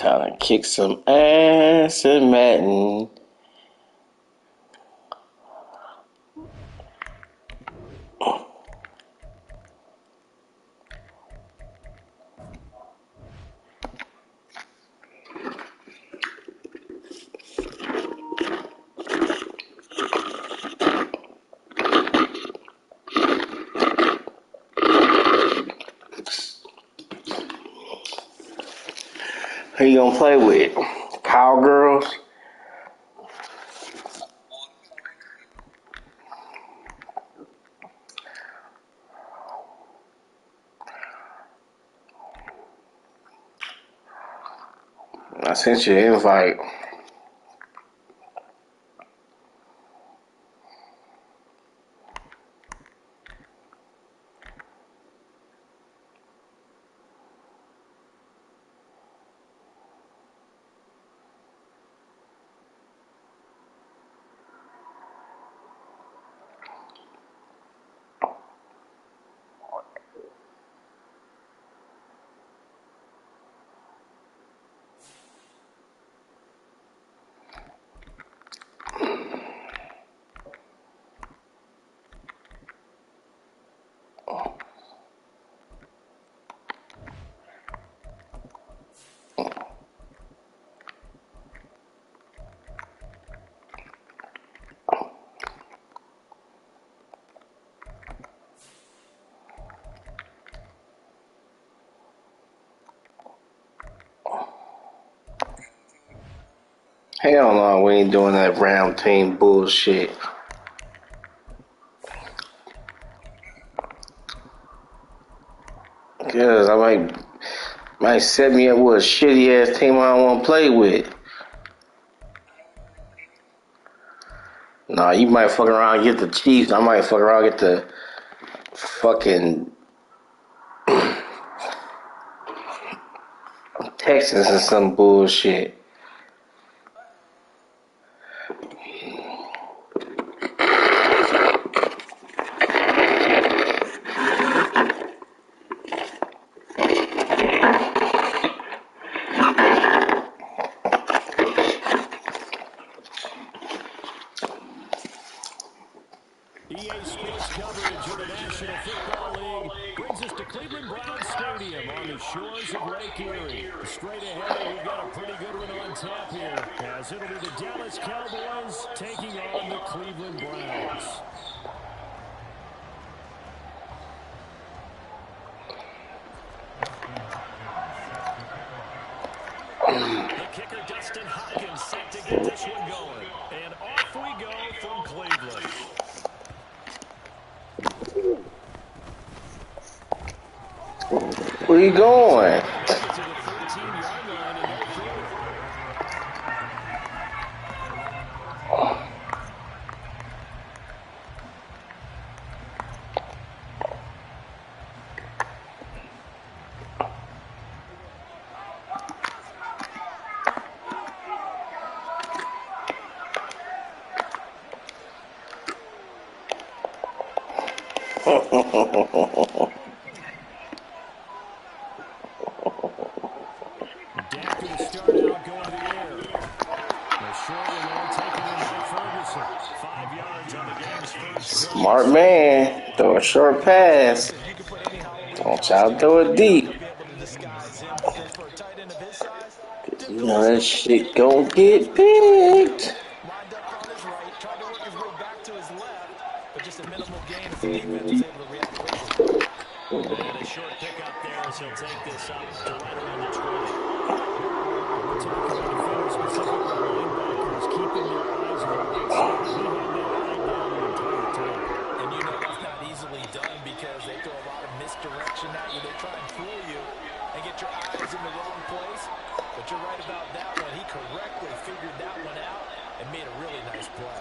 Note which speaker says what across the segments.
Speaker 1: Time to kick some ass in Madden. Who you gonna play with? Cowgirls? I sent you an invite. Hell no, we ain't doing that round team bullshit. Cause I might set me up with a shitty ass team I don't want to play with. Nah, you might fuck around and get the Chiefs. I might fuck around and get the fucking Texans or some bullshit.
Speaker 2: EA Sports coverage of the National Football League brings us to Cleveland Browns Stadium on the shores of Lake Erie. Straight ahead, we've got a pretty good one on tap here, as it'll be the Dallas Cowboys taking on the Cleveland Browns. The kicker, Dustin Hopkins, set to get this one going. And off we go from Cleveland.
Speaker 1: Where you going?
Speaker 2: Dak going to start out going to the air. The short one there taken in by Ferguson. 5 yards on the game's first.
Speaker 1: Smart man. Throw a short pass. Don't y'all throw it deep. You know that shit gon' get picked.
Speaker 3: Lined up on his right, tried to work his way back to his left, but just a minimal gain as the defense was able to react quickly.
Speaker 2: And a short pickup there as he'll take this up to right around the 20. We're talking about very specifically linebackers keeping their eyes on the outside. He had that eye down the entire time.
Speaker 3: And you know that's not easily done because they throw a lot of misdirection at you. They try and fool you and get your eyes in the wrong place. But you're right about that one. He correctly figured that one out and made a really nice play.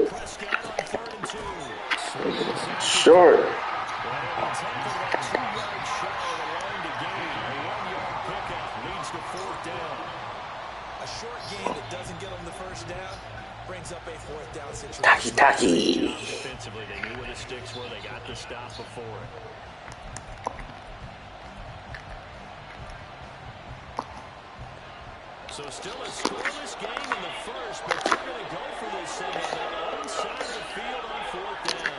Speaker 2: Prescott on 3rd and 2.
Speaker 1: Short.
Speaker 2: And taking that 2-yard shot of the line to gain. A 1-yard pickup leads to 4th down.
Speaker 3: A short gain that doesn't get them the first down brings up a 4th down situation.
Speaker 1: Taki.
Speaker 2: Defensively, they knew where the sticks were. They got the stop before it. So still a scoreless game in the first, but they're going to go for this thing on their own side of the field on fourth down.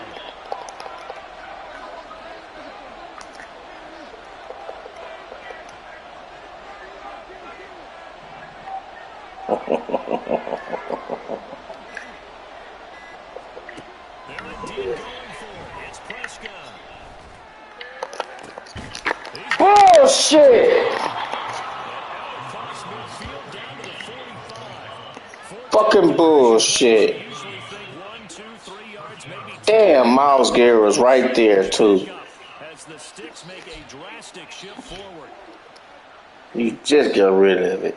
Speaker 2: They're indeed going for it. It's Prescott.
Speaker 1: Bullshit!
Speaker 2: Across midfield down to the 45.
Speaker 1: Fucking bullshit.
Speaker 2: Usually think 1, 2, 3 yards, maybe 10.
Speaker 1: Damn, Miles Garrett was right there, too.
Speaker 2: As the sticks make a drastic shift forward.
Speaker 1: You just get rid of it.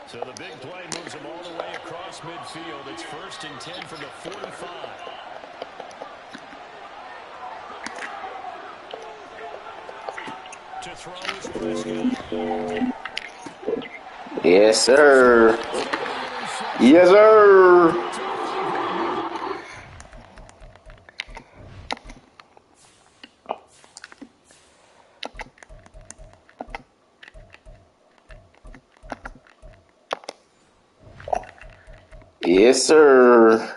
Speaker 2: So the big play moves him all the way across midfield. It's 1st and 10 from the 45. To throw is Prescott.
Speaker 1: Yes, sir. Yes, sir. Yes, sir.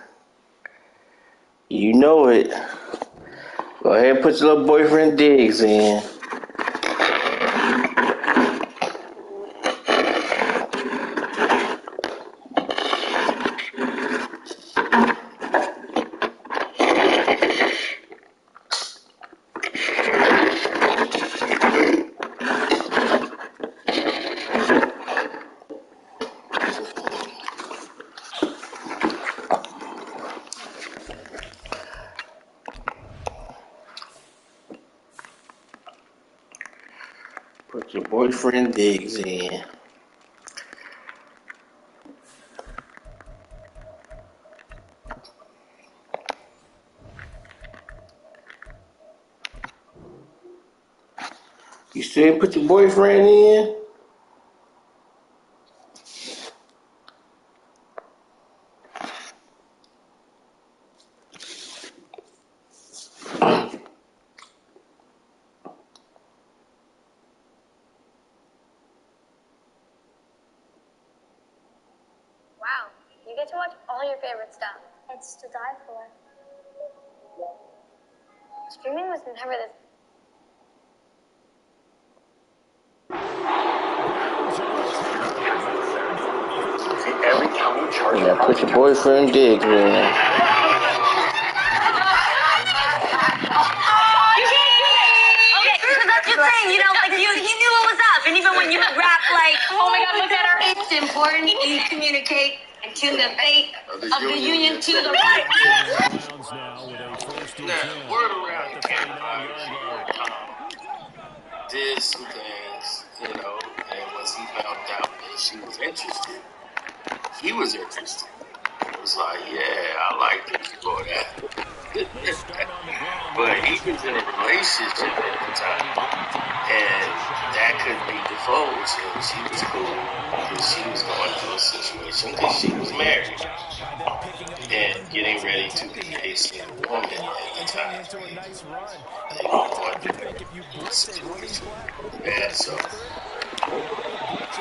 Speaker 1: You know it. Go ahead and put your little boyfriend Diggs in. Put your boyfriend Diggs in. You still ain't put your boyfriend in?
Speaker 4: Wow, you get to watch all your favorite stuff. It's to die for. Streaming was never this.
Speaker 5: Every county charge.
Speaker 1: Yeah, put your boyfriend Diggs in.
Speaker 4: You can't do it! Okay, because that's the thing, you know, like he knew what was up, and even when you rap like, oh my god, look at her. It's important you communicate to the fate of the union to the right.
Speaker 2: Browns now with a 1st and 10.
Speaker 6: Word around
Speaker 2: At
Speaker 6: the
Speaker 2: the
Speaker 6: campfire
Speaker 2: 39-yard line.
Speaker 6: did some things, you know, and once he found out that she was interested, he was interested. It was like, yeah, I like this boy. But he was in a relationship at the time, and that could be divulged, and she was cool because she was going through a situation because she was married and getting ready to be a single woman at the time. They were going through a situation really bad, so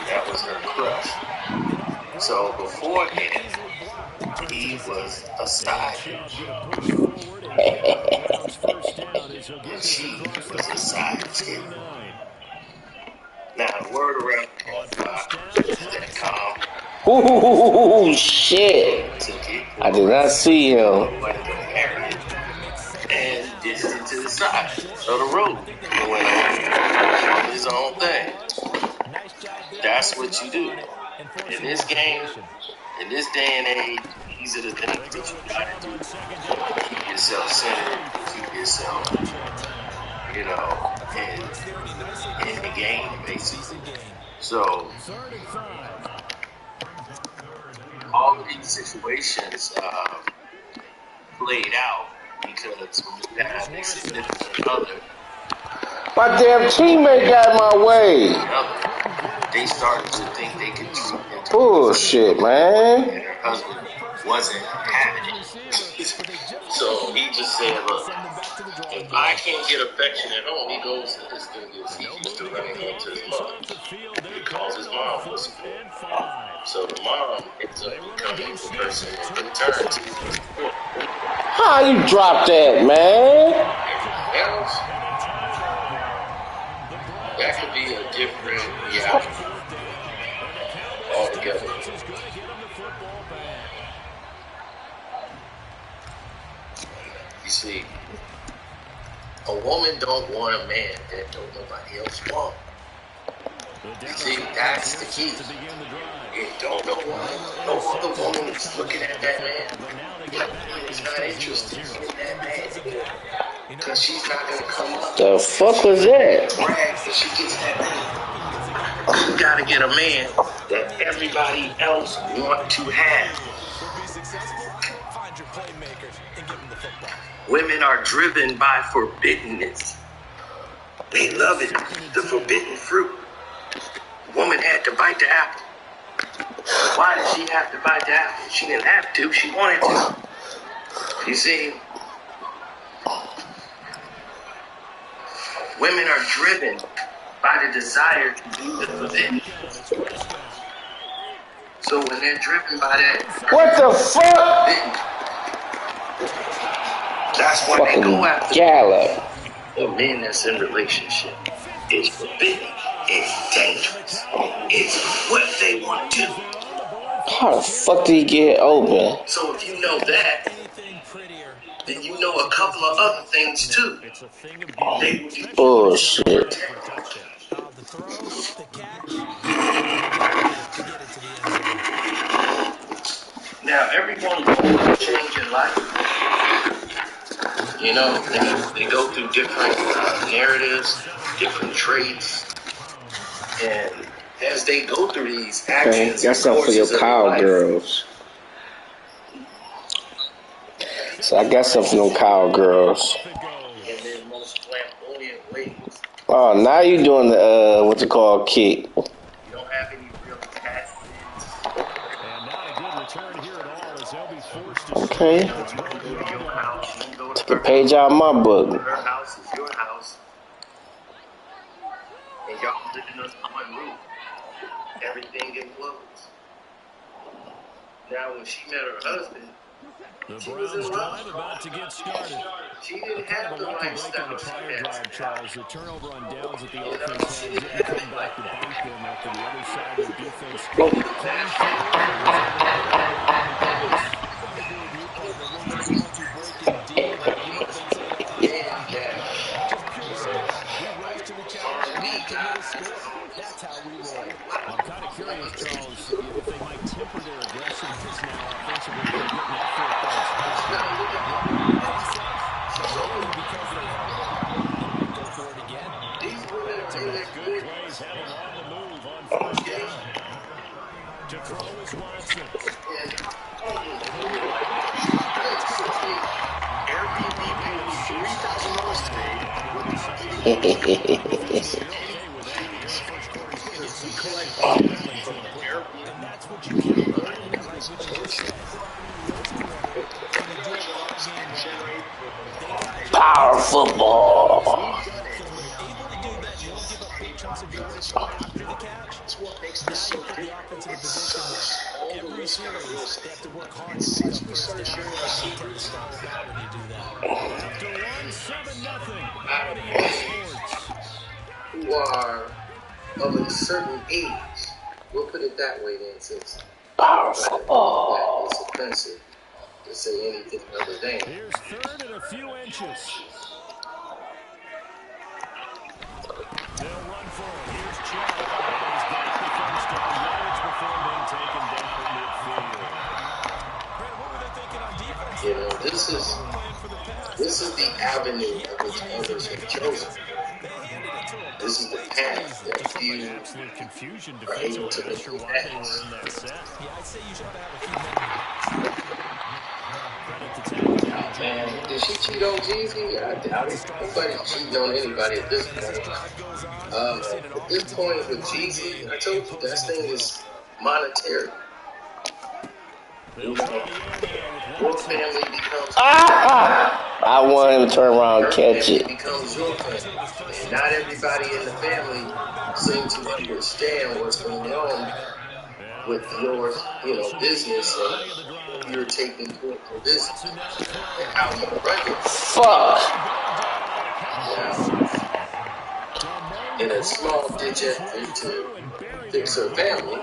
Speaker 6: that was her crush. So beforehand, he was a side chick. And she was a side chick. Now, word around that calm.
Speaker 1: Ooh, shit. I did not see him.
Speaker 6: And dished it to the side of the road and went on his own thing. That's what you do. In this game, in this day and age, these are the things that you gotta do. Keep yourself centered, keep yourself, you know, in the game, basically. So, all of these situations played out because when you have a significant other,
Speaker 1: My damn teammate got in my way.
Speaker 6: they started to think they could treat them.
Speaker 1: Bullshit, man.
Speaker 6: And her husband wasn't having it. So he just said, look, if I can't get affection at home, he goes to this thing. He used to running home to his mother. was for. So the mom ends up becoming the person that they turn to.
Speaker 1: How you drop that, man?
Speaker 6: Everything else, that could be a different reality altogether. You see, a woman don't want a man that don't nobody else want. You see, that's the key. If don't no other woman is looking at that man, is not interested in that man. Because she's not going to come up.
Speaker 1: The fuck was that?
Speaker 6: Brag if she gets that man. You got to get a man that everybody else want to have. Women are driven by forbiddenness. They love it, the forbidden fruit. Woman had to bite the apple. Why did she have to bite the apple? She didn't have to, she wanted to. You see, women are driven by the desire to do the forbidden. So when they're driven by that,
Speaker 1: what the fuck?
Speaker 6: That's what they go after.
Speaker 1: Gallop.
Speaker 6: The men that's in relationship. It's forbidden. It's dangerous. It's what they want to do.
Speaker 1: How the fuck did he get open?
Speaker 6: So if you know that, then you know a couple of other things too. They will be
Speaker 1: bullshit.
Speaker 6: Now everyone goes through a change in life. You know, they go through different narratives, different traits, and as they go through these actions,
Speaker 1: that's something for your cowgirls. So I got something for them cowgirls.
Speaker 6: In their most flamboyant ways.
Speaker 1: Oh, now you doing the what's it called, kick?
Speaker 6: You don't have any real attachments.
Speaker 2: And not a good return here at all as they'll be forced to
Speaker 1: okay.
Speaker 6: You go to your house, you go to
Speaker 1: Took a page out of my book.
Speaker 6: Her house is your house. And y'all living under one roof. Everything implodes. Now when she met her husband, she was in love.
Speaker 2: About to get started.
Speaker 6: She didn't have the lifestyle she has.
Speaker 2: Charles, the turnover on downs at the offense had didn't come back to bite them after the other side of the defense. That's how we roll. I'm kind of curious, Charles, if they might temper their aggressiveness now offensively if they're getting that fourth down. Because they go for it again. Good plays have them on the move on first down. To throw is Watson.
Speaker 6: Airbnb paid $3,000 today.
Speaker 1: Power football.
Speaker 5: It's what makes this so different. It's all the risk and the risk. And since we started sharing our secrets,
Speaker 2: After 1-7-0.
Speaker 6: Who are of a certain age. We'll put it that way then, since
Speaker 1: Power football.
Speaker 6: it's offensive to say anything other than.
Speaker 2: Here's third and a few inches. They'll run for it. Here's Chubb. He's got the first down yards before being taken down at midfield.
Speaker 6: You know, this is the avenue of which others have chosen. This is the path that few are able to make it pass. Man, did she cheat on Jeezy? I doubt it. Nobody's cheating on anybody at this point. At this point with Jeezy, I told you that thing is monetary. You know, your family becomes
Speaker 1: I want him to turn around and catch it.
Speaker 6: becomes your family. And not everybody in the family seem to understand what's going on with your, business and you're taking care of your business and how you run it.
Speaker 1: Fuck.
Speaker 6: Now, in a small ditch effort to fix her family,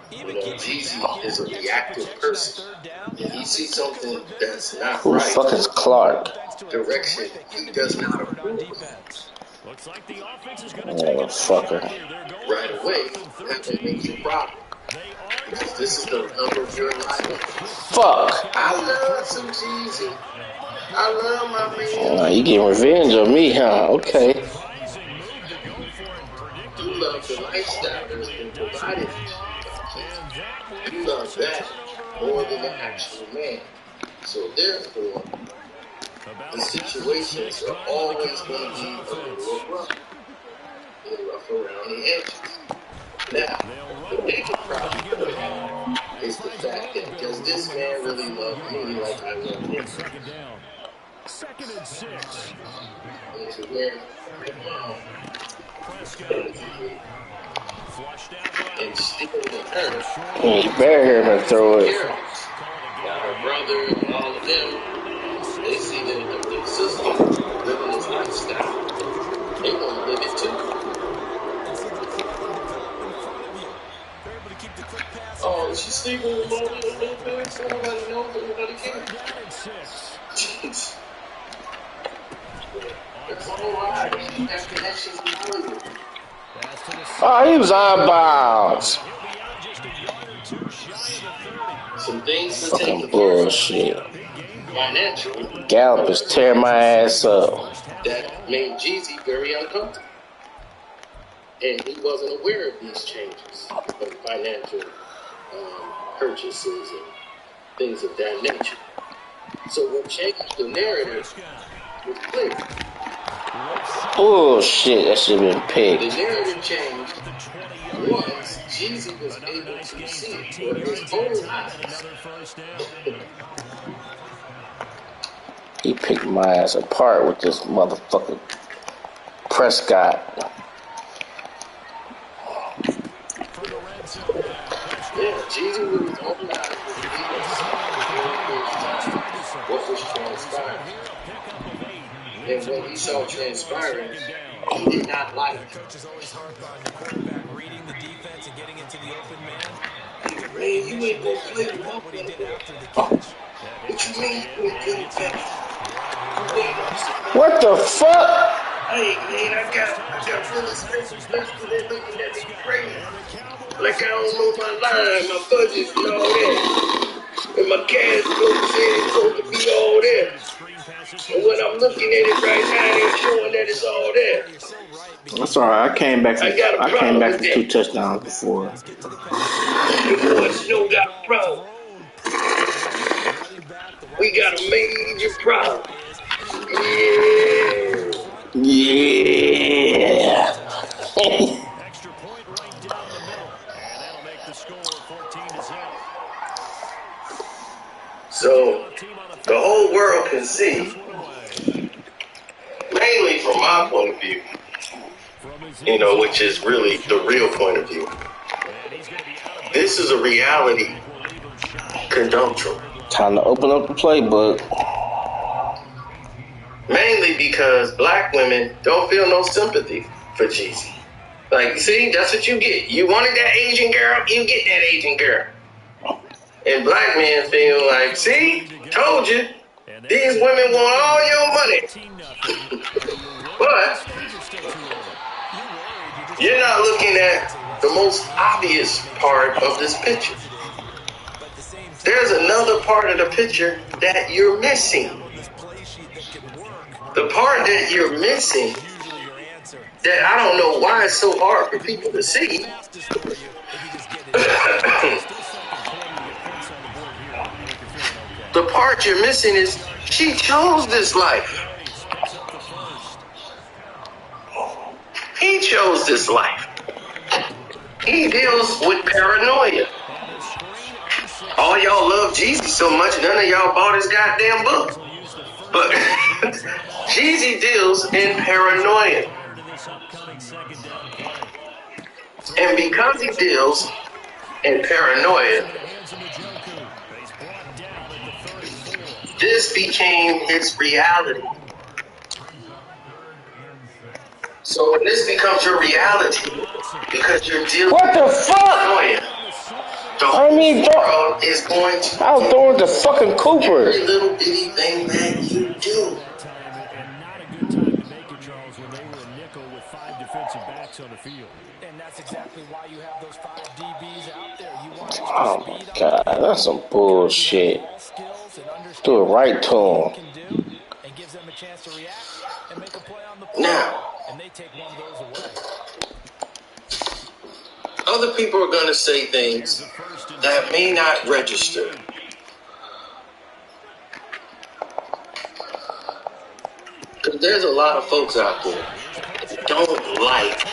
Speaker 6: Jeezy is a reactive person. If he sees something that's not
Speaker 1: Who the
Speaker 6: right,
Speaker 1: fuck is Clark?
Speaker 6: direction he does not approve of.
Speaker 2: Looks like the offense is going to take another
Speaker 1: Fucker.
Speaker 2: shot here. They're going
Speaker 6: Right
Speaker 2: for
Speaker 6: away,
Speaker 2: fourth
Speaker 6: you
Speaker 2: and
Speaker 6: have a
Speaker 2: 13.
Speaker 6: major problem.
Speaker 2: They are
Speaker 6: Because
Speaker 2: going
Speaker 6: this is the love of your life.
Speaker 1: Fuck.
Speaker 6: I love some Jeezy. I love my man.
Speaker 1: You getting revenge on me, huh? Okay.
Speaker 2: surprising move to go for it.
Speaker 6: You
Speaker 2: Predictably,
Speaker 6: love the lifestyle that's been provided for
Speaker 2: and that will
Speaker 6: you. You love
Speaker 2: force a
Speaker 6: that
Speaker 2: turnover
Speaker 6: more
Speaker 2: on
Speaker 6: than the
Speaker 2: downs.
Speaker 6: actual man. So therefore,
Speaker 2: About
Speaker 6: the
Speaker 2: 7
Speaker 6: situations
Speaker 2: ticks
Speaker 6: are
Speaker 2: time on the
Speaker 6: always going to
Speaker 2: Cowboys
Speaker 6: be a
Speaker 2: offense.
Speaker 6: little rough. A little rough around the edges. Now,
Speaker 2: They'll
Speaker 6: the
Speaker 2: run with
Speaker 6: bigger
Speaker 2: Pollard to
Speaker 6: problem
Speaker 2: begin the
Speaker 6: for him
Speaker 2: drive.
Speaker 6: is the fact that does this man really love me like I love him?
Speaker 2: Second down. 2nd and 6.
Speaker 6: And to where my mom
Speaker 2: Prescott.
Speaker 6: is here
Speaker 2: Flushed out right.
Speaker 6: and still with her,
Speaker 1: You better hear him throw it.
Speaker 6: parents, now her brother and all of them, they see the sister living this lifestyle. They want to live it too.
Speaker 3: And see the play develop in front of you. They're able to keep the quick pass.
Speaker 6: Oh, she's sleeping with mommy a little bit, so nobody knows, nobody cares.
Speaker 2: 3rd down and 6.
Speaker 6: Jeez. That's all right. She has connections with Hollywood.
Speaker 2: Pass to the
Speaker 1: Oh, he was out of bounds.
Speaker 2: He'll be out just a yard or two shy of the 30.
Speaker 6: Some things to take
Speaker 1: Fucking
Speaker 6: the
Speaker 1: bullshit.
Speaker 6: financially
Speaker 1: Gallup is tearing my ass up.
Speaker 6: that made Jeezy very uncomfortable. And he wasn't aware of these changes of financial purchases and things of that nature. So what changed the narrative was clear.
Speaker 1: Bullshit, that should have been
Speaker 6: The
Speaker 1: picked.
Speaker 6: narrative changed once Jeezy was able to see it for his own eyes.
Speaker 1: He picked my ass apart with this motherfucker Prescott.
Speaker 6: Yeah, Jeezy with his own eyes was able to see what was transpiring. And when he saw transpiring, he did not like it.
Speaker 3: Coaches always harp on the quarterback reading the defense and getting into the open man.
Speaker 6: Man, you ain't gonna play with
Speaker 3: What he did
Speaker 6: my
Speaker 3: after the catch.
Speaker 6: What you mean you ain't gonna play with
Speaker 1: What the fuck?
Speaker 6: Hey man, I got real respect for that looking at me crazy. Like I don't know my line, my budgets and all that. And my cash flow said it's supposed to be all there. And when I'm looking at it right now, it ain't showing that it's all there.
Speaker 1: That's alright. I came back for 2 touchdowns before.
Speaker 6: The boys Snow got a problem. We got a major problem.
Speaker 1: Yeah.
Speaker 2: Extra point right down the middle. And that'll make the score 14-0.
Speaker 6: So the whole world can see, mainly from my point of view, which is really the real point of view. This is a reality conundrum.
Speaker 1: Time to open up the playbook.
Speaker 6: Mainly because black women don't feel no sympathy for Jeezy. Like, you see, that's what you get. You wanted that Asian girl, you get that Asian girl. And black men feel like, see, told you, these women want all your money. But you're not looking at the most obvious part of this picture. There's another part of the picture that you're missing. The part that you're missing, that I don't know why it's so hard for people to see. The part you're missing is she chose this life. He chose this life. He deals with paranoia. All y'all love Jeezy so much, none of y'all bought his goddamn book. But Jeezy deals in paranoia. And because he deals in paranoia, this became his reality. So when this becomes your reality, because you're dealing
Speaker 1: What the
Speaker 6: with
Speaker 1: fuck?
Speaker 6: paranoia, the whole world is going to
Speaker 1: I was throwing the fucking Cooper.
Speaker 6: every little bitty thing that you do.
Speaker 2: And not a good time to make it, Charles, when they were a nickel with 5 defensive backs on the field.
Speaker 3: And that's exactly why you have those 5 DBs out there. You want extra
Speaker 1: Oh my
Speaker 3: speed on
Speaker 1: god,
Speaker 3: the field.
Speaker 1: that's some bullshit.
Speaker 3: Ball skills and understand
Speaker 1: Do it right
Speaker 3: what
Speaker 1: to
Speaker 3: they
Speaker 1: him.
Speaker 3: can do, and gives them a chance to react and make a play on the play.
Speaker 6: Now,
Speaker 3: And they take one of those away.
Speaker 6: other people are going to say things that may not register. Because there's a lot of folks out there that don't like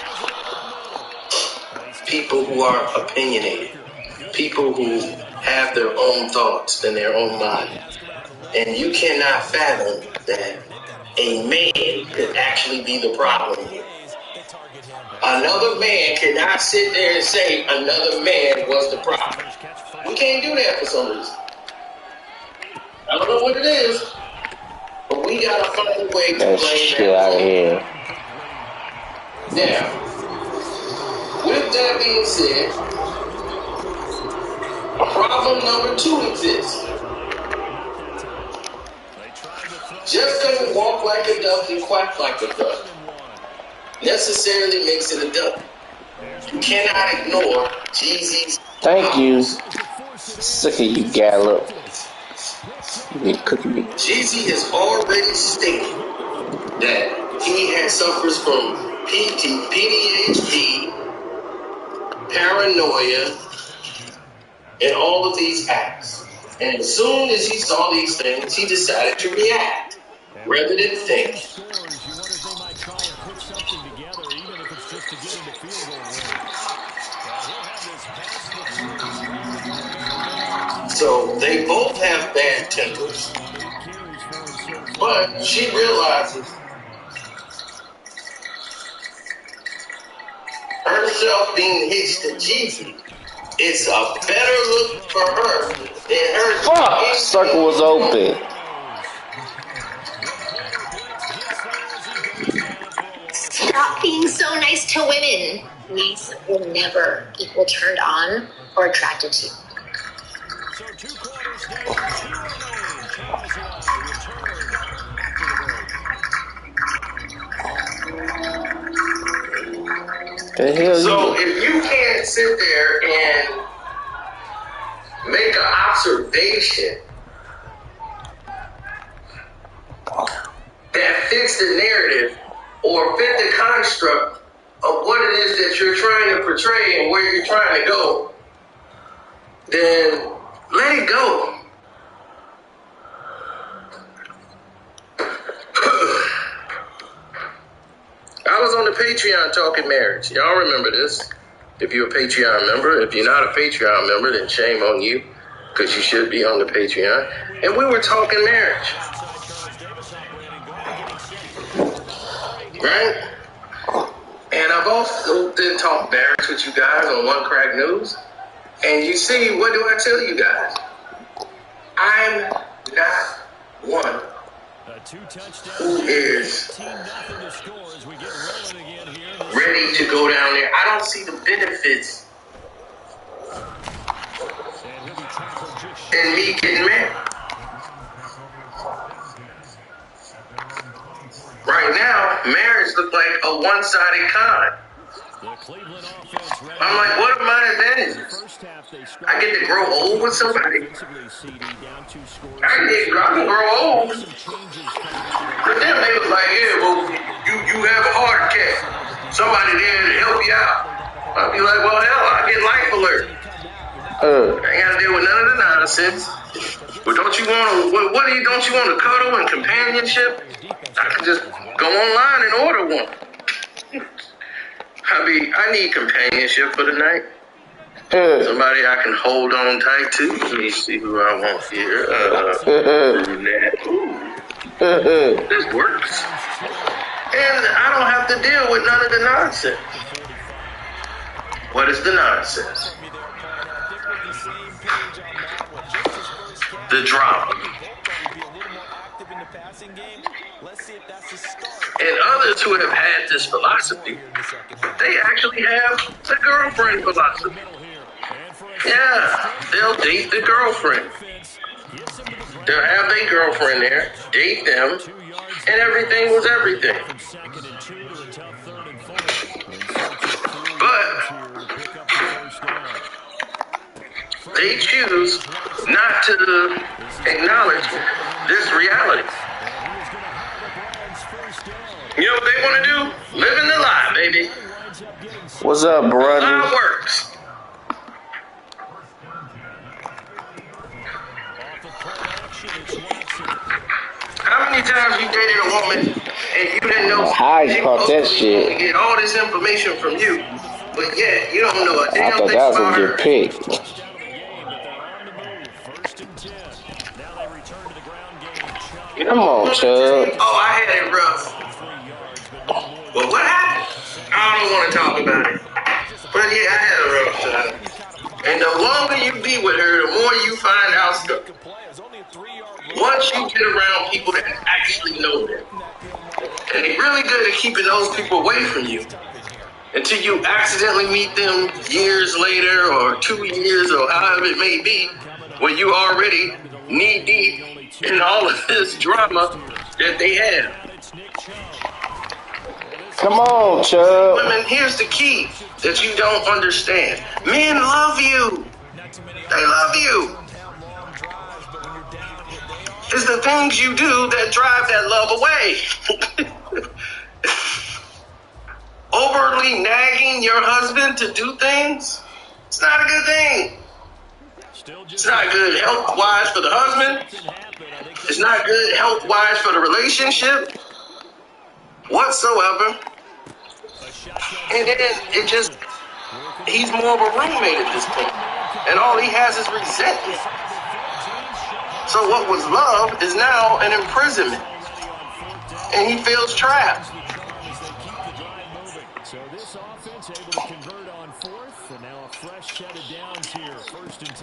Speaker 6: people who are opinionated, people who have their own thoughts in their own mind. And you cannot fathom that a man could actually be the problem here. Another man cannot sit there and say another man was the problem. We can't do that for some reason. I don't know what it is, but we gotta find a way to
Speaker 1: That
Speaker 6: blame
Speaker 1: shit
Speaker 6: that.
Speaker 1: out here.
Speaker 6: Now, with that being said, problem number 2 exists. Just because you walk like a duck and quack like a duck necessarily makes it a duck. You cannot ignore Jeezy's.
Speaker 1: Thank you. Sick of you, Gallup. You be cooking me.
Speaker 6: Jeezy has already stated that he suffers from PTSD, paranoia, and all of these acts. And as soon as he saw these things, he decided to react rather than think. So they both have bad tempers. But she realizes herself being hitched to Jeezy is a better look for her than her.
Speaker 1: Fuck! Circle was open.
Speaker 7: Stop being so nice to women. Nice will never equal turned on or attracted to you.
Speaker 2: So 2 quarters down, 2-0. Charles Line return after the break.
Speaker 1: The hell
Speaker 6: So if you can't sit there and make an observation that fits the narrative or fit the construct of what it is that you're trying to portray and where you're trying to go, then let it go. I was on the Patreon talking marriage. Y'all remember this. If you're a Patreon member. If you're not a Patreon member, then shame on you, because you should be on the Patreon. And we were talking marriage. Right? And I've also been talking marriage with you guys on One Crack News. And you see, what do I tell you guys? I'm not one who is ready to go down there. I don't see the benefits in me getting married. Right now, marriage looks like a one-sided con. I'm like, what are my advantages? I get to grow old with somebody. I can grow old. But then they was like, yeah, well, you have a heart attack. Somebody there to help you out. I'll be like, well, hell, I get life alert. I ain't got to deal with none of the nonsense. But don't you want to cuddle and companionship? I can just go online and order one. I need companionship for the night. Somebody I can hold on tight to. Let me see who I want here. This works. And I don't have to deal with none of the nonsense. the nonsense. The drama. And others who have had this philosophy, they actually have the girlfriend philosophy. Yeah, they'll date the girlfriend. They'll have their girlfriend there, date them, and everything was everything. But they choose not to acknowledge this reality. You know what they want to do? Living the lie, baby.
Speaker 1: What's up, brother?
Speaker 6: Lie works. How many times you dated a woman and you didn't know?
Speaker 1: I caught that shit.
Speaker 6: To get all this information from you, but yet you don't know a damn
Speaker 1: I thought
Speaker 6: thing
Speaker 1: that was
Speaker 6: about
Speaker 1: a
Speaker 6: her.
Speaker 1: good pick. Come on, Chubb.
Speaker 6: Oh, I had it rough. Well, what happened? I don't want to talk about it. But yeah, I had a rough time. And the longer you be with her, the more you find out stuff. Once you get around people that actually know them, and they're really good at keeping those people away from you until you accidentally meet them years later or 2 years or however it may be, when you already knee deep in all of this drama that they have.
Speaker 1: Come on, Chubb.
Speaker 6: Women, here's the key that you don't understand. Men love you. They love you. It's the things you do that drive that love away. Overly nagging your husband to do things, it's not a good thing. It's not good health-wise for the husband. It's not good health-wise for the relationship whatsoever. And then it just, he's more of a roommate at this point. And all he has is resentment. So what was love is now an imprisonment. And he feels trapped.
Speaker 2: So this offense able to convert on fourth, and now a fresh set of downs here, 1st and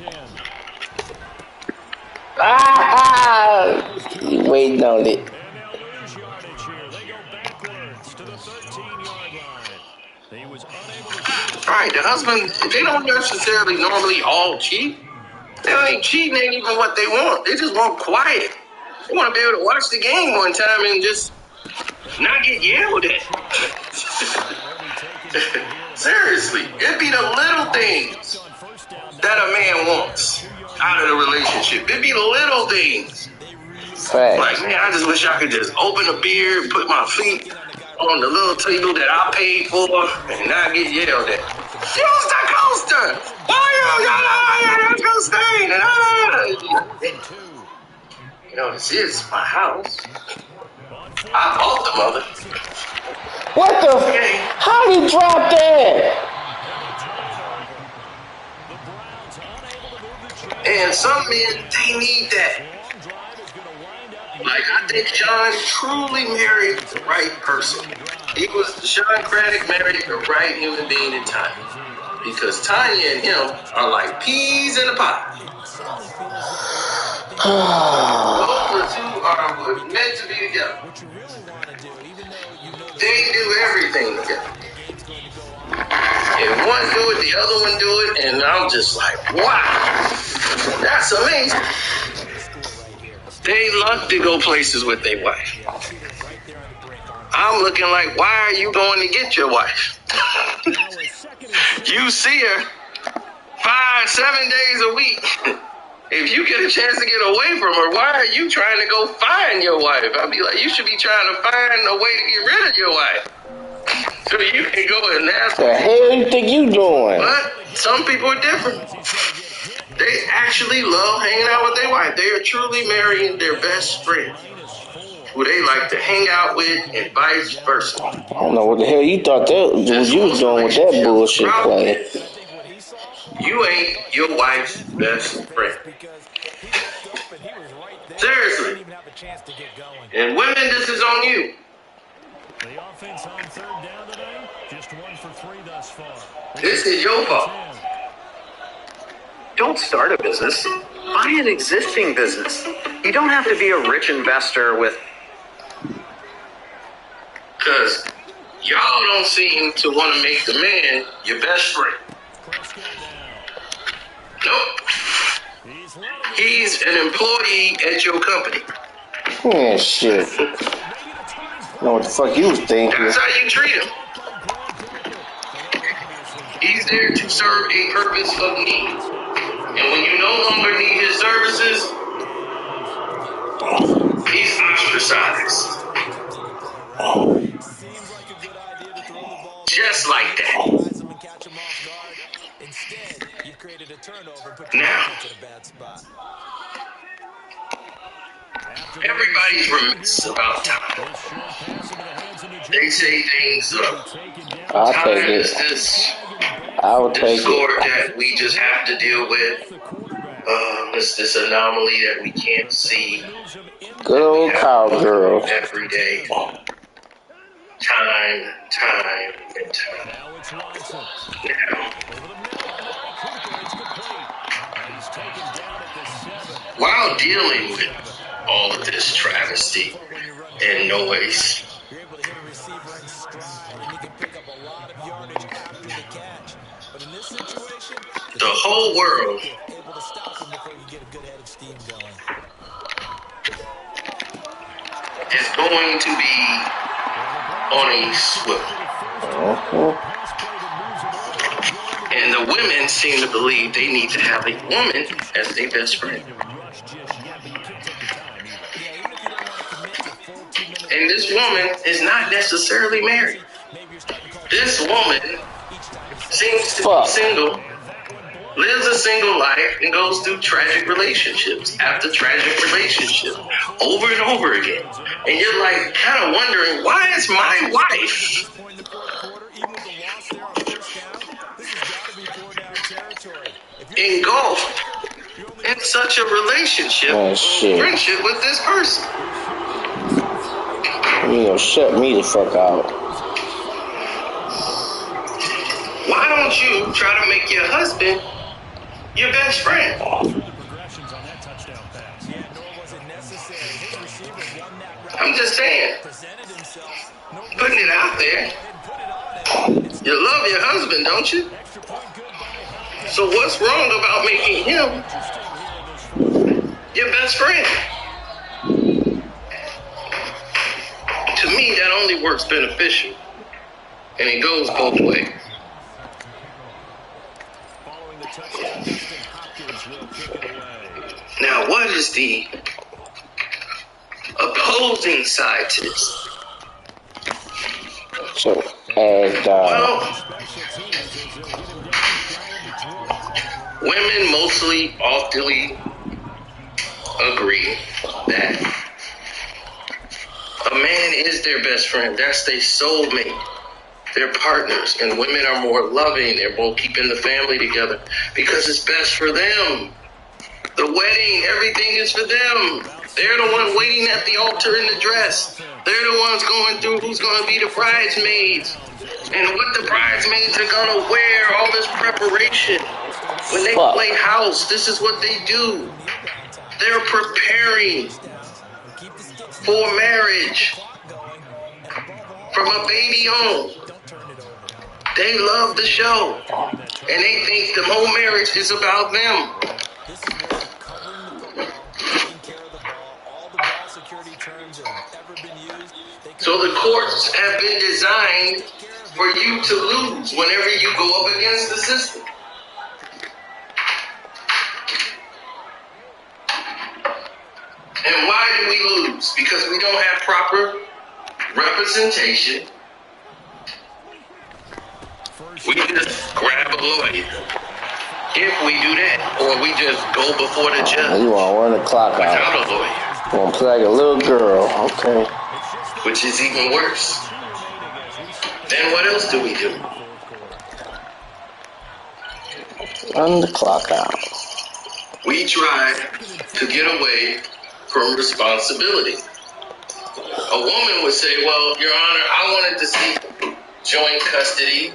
Speaker 2: 10.
Speaker 1: Waiting on it.
Speaker 2: And they'll lose yardage here. They go backwards to the 13-yard line. He was unable to finish.
Speaker 6: Right, the husband, they don't necessarily normally all cheat. They ain't cheating, ain't even what they want. They just want quiet. They want to be able to watch the game one time and just not get yelled at. Seriously, it'd be the little things that a man wants out of the relationship. It'd be the little things.
Speaker 1: Fact.
Speaker 6: Like, man, I just wish I could just open a beer and put my feet on the little table that I paid for and not get yelled at. Use the coaster! Why you go stay? You know, this is my house. I bought the mother.
Speaker 1: What the? How did he drop that?
Speaker 6: And some men, they need that. Like, I think Sean truly married the right person. Sean Craddock married the right human being in Tanya. Because Tanya and him are like peas in a pot. Those two are meant to be together. They do everything together. If one do it, the other one do it, and I'm just like, wow, that's amazing. They love to go places with their wife. I'm looking like, why are you going to get your wife? You see her 5-7 days a week. If you get a chance to get away from her, why are you trying to go find your wife? I'd be like, you should be trying to find a way to get rid of your wife. So you can go and ask her.
Speaker 1: The hell you think you doing?
Speaker 6: But some people are different. They actually love hanging out with their wife. They are truly marrying their best friend, who they like to hang out with, and vice versa.
Speaker 1: I don't know what the hell you thought that was you was doing with that bullshit plan.
Speaker 6: You ain't your wife's best friend. Seriously. And women, this is on you.
Speaker 2: The offense on third down today, just 1 for 3 thus far.
Speaker 6: This is your fault.
Speaker 8: Don't start a business. Buy an existing business. You don't have to be a rich investor with...
Speaker 6: Because y'all don't seem to want to make the man your best friend. Nope. He's an employee at your company.
Speaker 1: Yeah, shit. Know what the fuck you was thinking.
Speaker 6: That's how you treat him. He's there to serve a purpose of need. And when you no longer need his services, he's ostracized. Just like that. Now, everybody's remiss about time. They say things
Speaker 1: I'll
Speaker 6: time
Speaker 1: take
Speaker 6: is
Speaker 1: it.
Speaker 6: this
Speaker 1: I will take
Speaker 6: discord
Speaker 1: it.
Speaker 6: that we just have to deal with. It's this anomaly that we can't see.
Speaker 1: Good old cowgirl.
Speaker 6: Every day. Time. Now, while dealing with all of this travesty and noise,
Speaker 3: You're able to hit a receiver in stride, and you can pick up a lot of yardage after the catch. But in this situation,
Speaker 6: the whole world
Speaker 3: able to stop him before you get a good head of steam going.
Speaker 6: is going to be on a swivel. And the women seem to believe they need to have a woman as their best friend. And this woman is not necessarily married. This woman seems to be single, lives a single life, and goes through tragic relationships after tragic relationship over and over again. And you're like kind of wondering, why is my wife engulfed in such a relationship, friendship with this person?
Speaker 1: You gonna shut me the fuck out.
Speaker 6: Why don't you try to make your husband your best friend? I'm just saying, putting it out there. You love your husband, don't you? So what's wrong about making him your best friend? To me, that only works beneficial, and it goes both ways. Now, what is the opposing side to this?
Speaker 1: So, well,
Speaker 6: women mostly often agree that a man is their best friend. That's their soulmate. They're partners, and women are more loving. They're both keeping the family together because it's best for them. The wedding, everything is for them. They're the one waiting at the altar in the dress. They're the ones going through who's going to be the bridesmaids and what the bridesmaids are going to wear, all this preparation. When they play house, this is what they do. They're preparing for marriage from a baby on. They love the show, and they think the whole marriage is about them. So the courts have been designed for you to lose whenever you go up against the system. And why do we lose? Because we don't have proper representation. We just grab a lawyer if we do that, or we just go before the judge.
Speaker 1: You want to run the clock out
Speaker 6: without a lawyer.
Speaker 1: You want to play like a little girl, okay?
Speaker 6: Which is even worse. Then what else do we do?
Speaker 1: Run the clock out.
Speaker 6: We try to get away from responsibility. A woman would say, well, Your Honor, I wanted to see joint custody,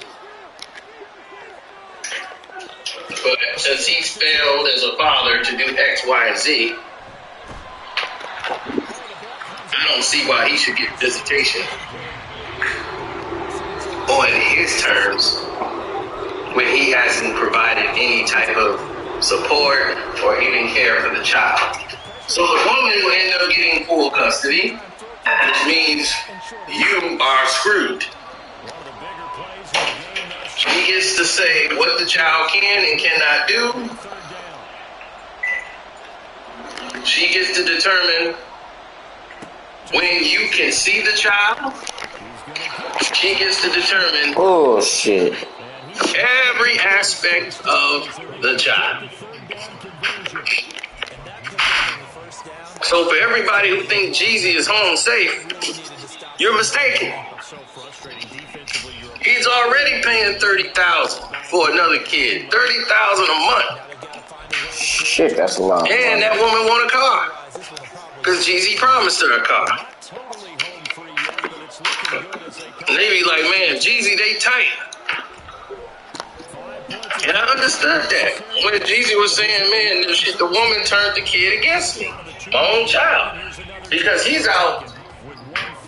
Speaker 6: but since he's failed as a father to do X, Y, and Z, I don't see why he should get visitation on his terms when he hasn't provided any type of support or even care for the child. So the woman will end up getting full custody, which means you are screwed. She gets to say what the child can and cannot do. She gets to determine when you can see the child. She gets to determine every aspect of the child. So for everybody who thinks Jeezy is home safe, you're mistaken. He's already paying $30,000 for another kid. $30,000 a month.
Speaker 1: Shit, that's a lot.
Speaker 6: And that woman want a car. Because Jeezy promised her a car. And they be like, man, Jeezy, they tight. And I understood that. When Jeezy was saying, man, the woman turned the kid against me. My own child. Because he's out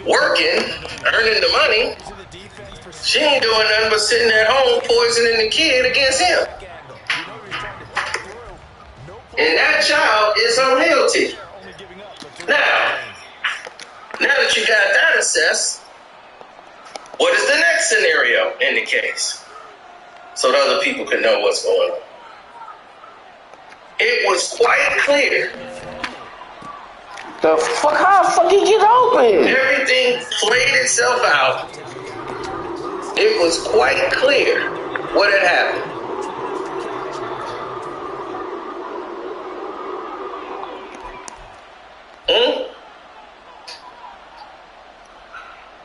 Speaker 6: working, earning the money. She ain't doing nothing but sitting at home poisoning the kid against him. And that child is unhealthy. Now that you got that assessed, what is the next scenario in the case? So that other people can know what's going on. It was quite clear.
Speaker 1: The fuck? How the fuck you get open?
Speaker 6: Everything played itself out. It was quite clear what had happened.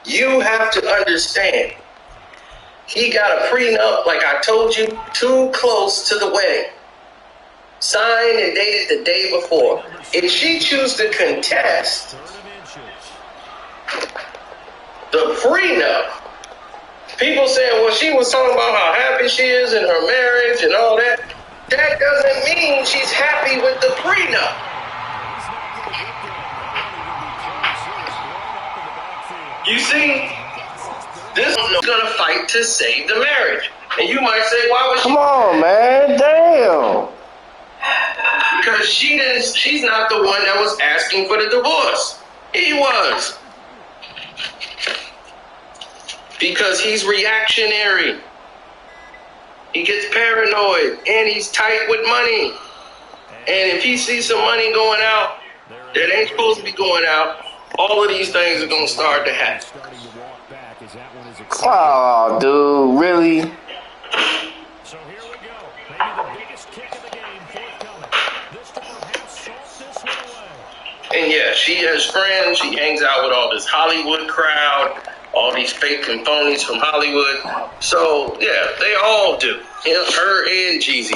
Speaker 6: You have to understand. He got a prenup, like I told you, too close to the wedding. Signed and dated the day before. If she chooses to contest the prenup, people saying, well, she was talking about how happy she is in her marriage and all that. That doesn't mean she's happy with the prenup. You see, this is going to fight to save the marriage. And you might say, why was she?
Speaker 1: Come on, man. Damn.
Speaker 6: Because she's not the one that was asking for the divorce. He was. Because he's reactionary. He gets paranoid. And he's tight with money. And if he sees some money going out that ain't supposed to be going out, all of these things are going to start to happen.
Speaker 1: Oh, dude, really?
Speaker 2: So here we go. Maybe the biggest kick of the game forthcoming. This to perhaps salt this one away.
Speaker 6: And yeah, she has friends. She hangs out with all this Hollywood crowd, all these fake and phonies from Hollywood. So yeah, they all do. Her and Jeezy.